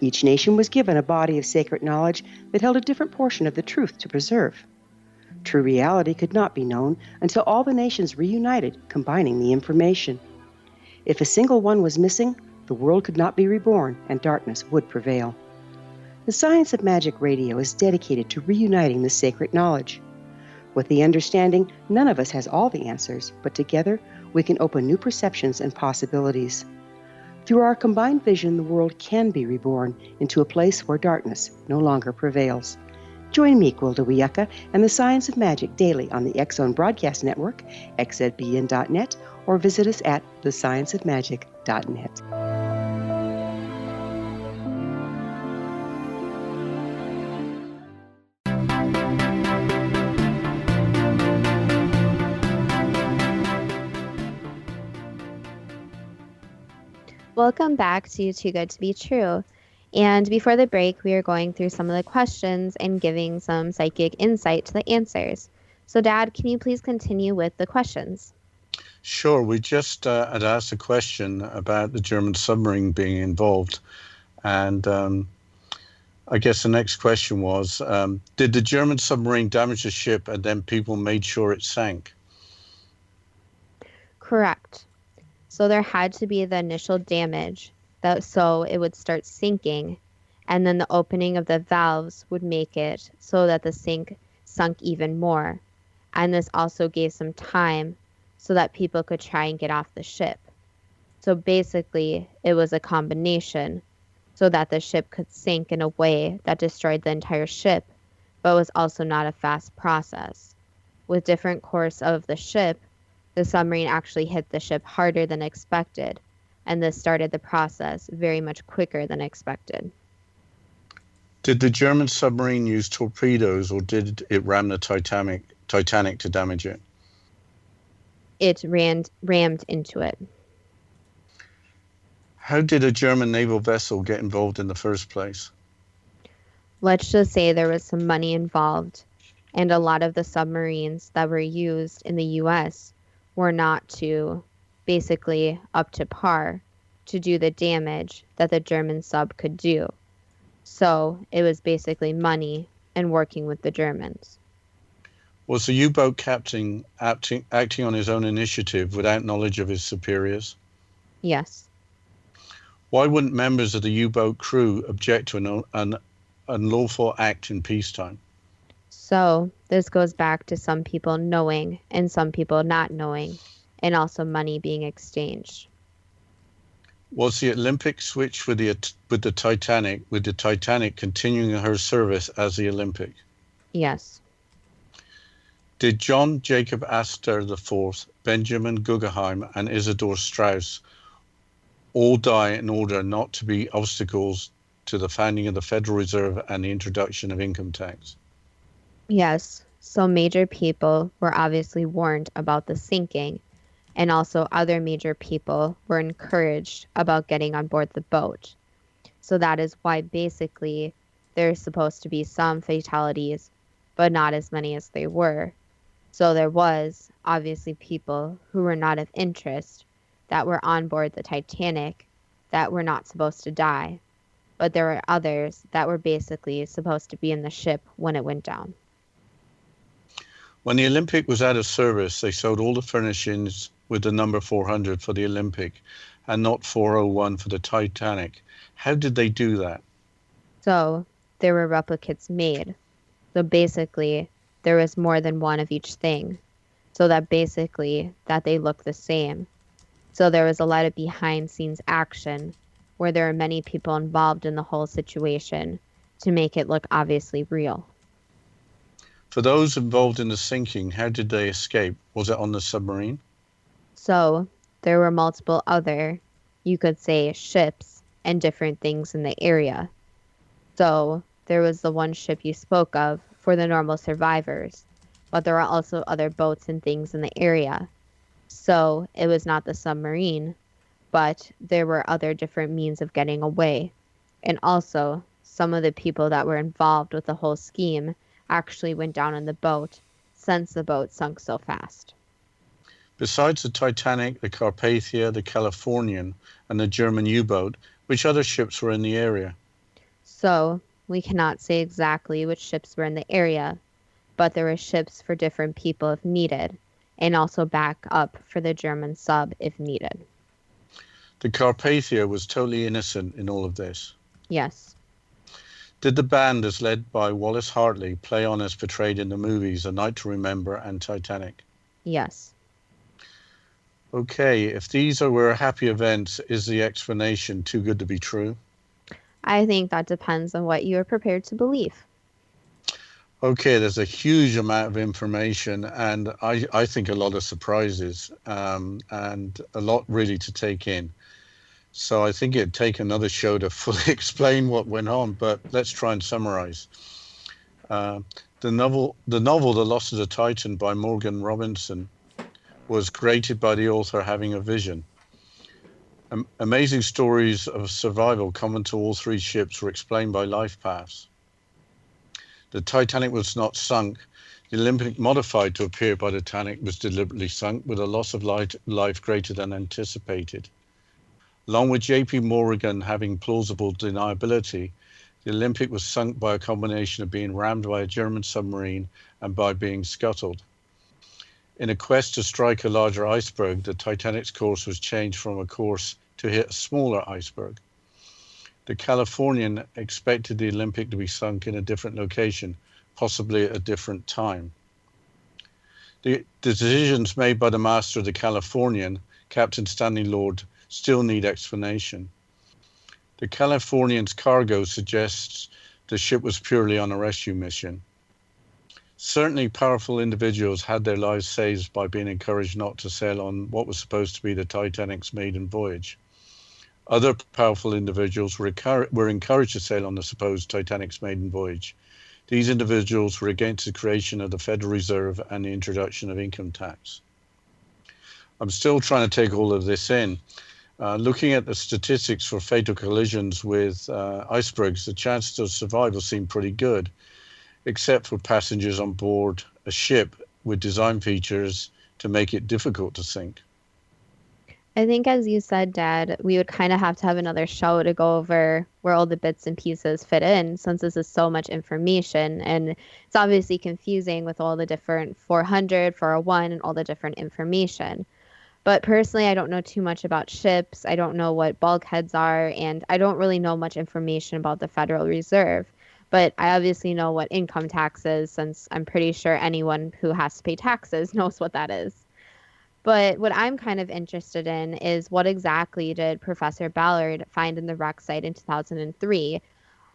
Each nation was given a body of sacred knowledge that held a different portion of the truth to preserve. True reality could not be known until all the nations reunited, combining the information. If a single one was missing, the world could not be reborn and darkness would prevail. The Science of Magic Radio is dedicated to reuniting the sacred knowledge. With the understanding, none of us has all the answers, but together we can open new perceptions and possibilities. Through our combined vision, the world can be reborn into a place where darkness no longer prevails. Join me, Gwilda Wiyaka, and the Science of Magic daily on the X-Zone Broadcast Network, xzbn.net, or visit us at thescienceofmagic.net. Welcome back to Too Good to Be True. And before the break, we are going through some of the questions and giving some psychic insight to the answers. So, Dad, can you please continue with the questions? Sure. We just had asked a question about the German submarine being involved. And I guess the next question was, did the German submarine damage the ship and then people made sure it sank? Correct. So there had to be the initial damage, so it would start sinking, and then the opening of the valves would make it so that the sunk even more. And this also gave some time so that people could try and get off the ship. So basically, it was a combination so that the ship could sink in a way that destroyed the entire ship, but was also not a fast process. With different course of the ship, the submarine actually hit the ship harder than expected, and this started the process very much quicker than expected. Did the German submarine use torpedoes, or did it ram the Titanic to damage it? It rammed into it. How did a German naval vessel get involved in the first place? Let's just say there was some money involved, and a lot of the submarines that were used in the US were not basically up to par to do the damage that the German sub could do. So it was basically money and working with the Germans. Was the U-boat captain acting on his own initiative without knowledge of his superiors? Yes. Why wouldn't members of the U-boat crew object to an unlawful act in peacetime? So this goes back to some people knowing and some people not knowing, and also money being exchanged. Was the Olympic switched with the Titanic continuing her service as the Olympic? Yes. Did John Jacob Astor IV, Benjamin Guggenheim, and Isidor Straus all die in order not to be obstacles to the founding of the Federal Reserve and the introduction of income tax? Yes. So major people were obviously warned about the sinking, and also other major people were encouraged about getting on board the boat. So that is why basically there's supposed to be some fatalities, but not as many as they were. So there was obviously people who were not of interest that were on board the Titanic that were not supposed to die, but there were others that were basically supposed to be in the ship when it went down. When the Olympic was out of service, they sold all the furnishings with the number 400 for the Olympic and not 401 for the Titanic. How did they do that? So there were replicates made. So basically, there was more than one of each thing. So that basically that they look the same. So there was a lot of behind scenes action where there were many people involved in the whole situation to make it look obviously real. For those involved in the sinking, how did they escape? Was it on the submarine? So there were multiple other, you could say, ships and different things in the area. So there was the one ship you spoke of for the normal survivors, but there were also other boats and things in the area. So it was not the submarine, but there were other different means of getting away. And also, some of the people that were involved with the whole scheme actually went down in the boat since the boat sunk so fast. Besides the Titanic, the Carpathia, the Californian, and the German U-boat, which other ships were in the area? So we cannot say exactly which ships were in the area, but there were ships for different people if needed, and also back up for the German sub if needed. The Carpathia was totally innocent in all of this. Yes. Did the band, as led by Wallace Hartley, play on as portrayed in the movies A Night to Remember and Titanic? Yes. Okay, if these were happy events, is the explanation too good to be true? I think that depends on what you are prepared to believe. Okay, there's a huge amount of information and I think a lot of surprises and a lot really to take in. So I think it'd take another show to fully explain what went on, but let's try and summarize. The novel, The Loss of the Titan by Morgan Robinson was created by the author having a vision. Amazing stories of survival common to all three ships were explained by life paths. The Titanic was not sunk. The Olympic, modified to appear by the Titanic, was deliberately sunk with a loss of life greater than anticipated. Along with J.P. Morgan having plausible deniability, the Olympic was sunk by a combination of being rammed by a German submarine and by being scuttled. In a quest to strike a larger iceberg, the Titanic's course was changed from a course to hit a smaller iceberg. The Californian expected the Olympic to be sunk in a different location, possibly at a different time. The decisions made by the master of the Californian, Captain Stanley Lord, still need explanation. The Californian's cargo suggests the ship was purely on a rescue mission. Certainly powerful individuals had their lives saved by being encouraged not to sail on what was supposed to be the Titanic's maiden voyage. Other powerful individuals were encouraged to sail on the supposed Titanic's maiden voyage. These individuals were against the creation of the Federal Reserve and the introduction of income tax. I'm still trying to take all of this in. Looking at the statistics for fatal collisions with icebergs, the chances of survival seem pretty good, except for passengers on board a ship with design features to make it difficult to sink. I think, as you said, Dad, we would kind of have to have another show to go over where all the bits and pieces fit in, since this is so much information. And it's obviously confusing with all the different 400, 401, and all the different information. But personally, I don't know too much about ships. I don't know what bulkheads are, and I don't really know much information about the Federal Reserve. But I obviously know what income tax is, since I'm pretty sure anyone who has to pay taxes knows what that is. But what I'm kind of interested in is what exactly did Professor Ballard find in the wreck site in 2003?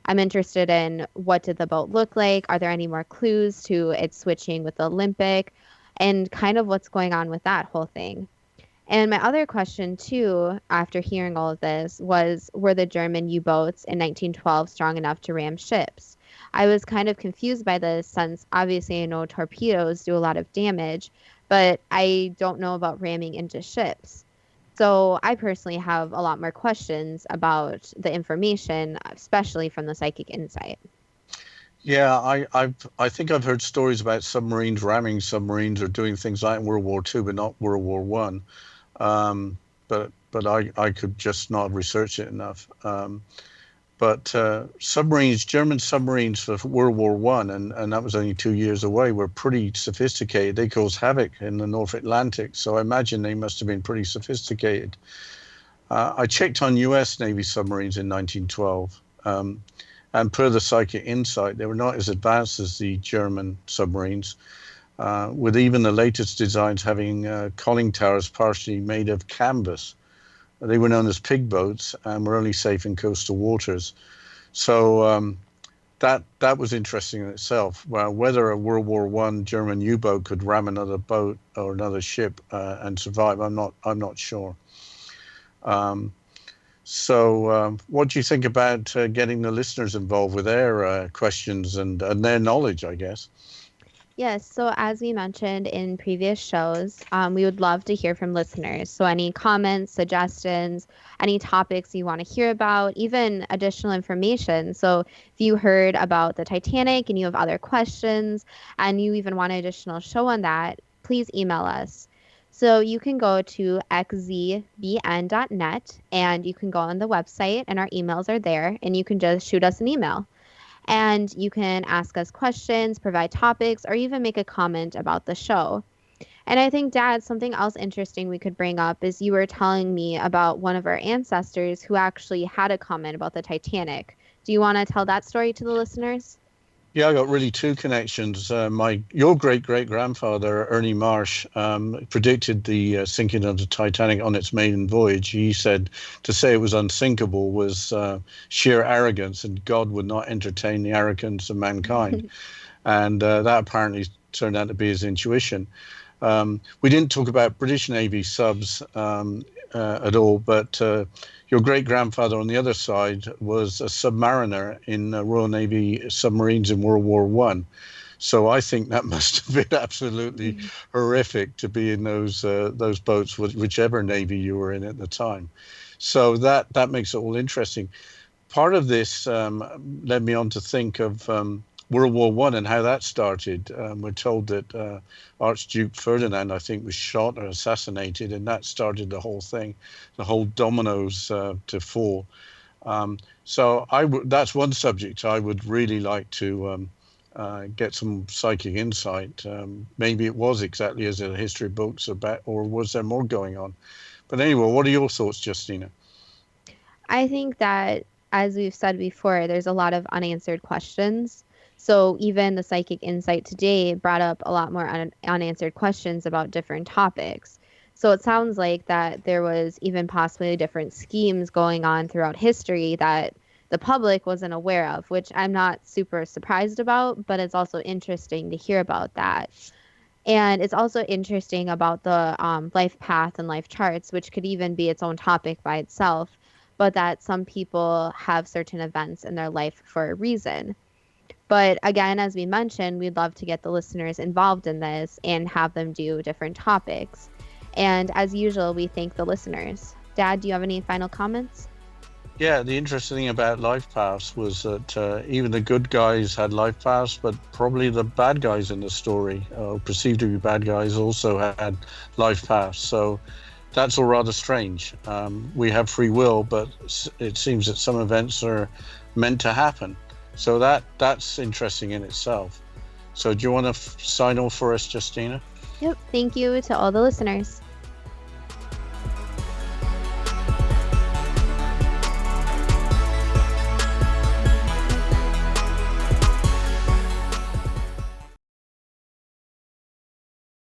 I'm interested in what did the boat look like? Are there any more clues to its switching with the Olympic? And kind of what's going on with that whole thing. And my other question, too, after hearing all of this, was were the German U-boats in 1912 strong enough to ram ships? I was kind of confused by this, since obviously I know torpedoes do a lot of damage, but I don't know about ramming into ships. So I personally have a lot more questions about the information, especially from the psychic insight. Yeah, I think I've heard stories about submarines ramming submarines or doing things like in World War II, but not World War One. But I could just not research it enough. But submarines, German submarines for World War One, and that was only 2 years away, were pretty sophisticated. They caused havoc in the North Atlantic, so I imagine they must have been pretty sophisticated. I checked on U.S. Navy submarines in 1912, and per the psychic insight, they were not as advanced as the German submarines, with even the latest designs having conning towers partially made of canvas. They were known as pig boats and were only safe in coastal waters. So that was interesting in itself. Well, whether a World War I German U-boat could ram another boat or another ship and survive, I'm not sure. So what do you think about getting the listeners involved with their questions and their knowledge, I guess? Yes, so as we mentioned in previous shows, we would love to hear from listeners. So any comments, suggestions, any topics you want to hear about, even additional information. So if you heard about the Titanic and you have other questions and you even want an additional show on that, please email us. So you can go to xzbn.net and you can go on the website and our emails are there and you can just shoot us an email. And you can ask us questions, provide topics, or even make a comment about the show. And I think, Dad, something else interesting we could bring up is you were telling me about one of our ancestors who actually had a comment about the Titanic. Do you want to tell that story to the listeners? Yeah, I got really two connections. Your great-great-grandfather, Ernie Marsh, predicted the sinking of the Titanic on its maiden voyage. He said to say it was unsinkable was sheer arrogance, and God would not entertain the arrogance of mankind. And that apparently turned out to be his intuition. We didn't talk about British Navy subs at all, but your great-grandfather on the other side was a submariner in Royal Navy submarines in World War I. So I think that must have been absolutely horrific to be in those boats, whichever Navy you were in at the time. So that makes it all interesting. Part of this led me on to think of World War I and how that started. We're told that Archduke Ferdinand, I think, was shot or assassinated, and that started the whole thing, the whole dominoes to fall. So that's one subject I would really like to get some psychic insight. Maybe it was exactly as the history books about, or was there more going on? But anyway, what are your thoughts, Justina? I think that, as we've said before, there's a lot of unanswered questions. So even the psychic insight today brought up a lot more unanswered questions about different topics. So it sounds like that there was even possibly different schemes going on throughout history that the public wasn't aware of, which I'm not super surprised about, but it's also interesting to hear about that. And it's also interesting about the life path and life charts, which could even be its own topic by itself, but that some people have certain events in their life for a reason. But again, as we mentioned, we'd love to get the listeners involved in this and have them do different topics. And as usual, we thank the listeners. Dad, do you have any final comments? Yeah, the interesting thing about life paths was that even the good guys had life paths, but probably the bad guys in the story, perceived to be bad guys, also had life paths. So that's all rather strange. We have free will, but it seems that some events are meant to happen. So that's interesting in itself. So do you want to sign off for us, Justina? Yep. Thank you to all the listeners.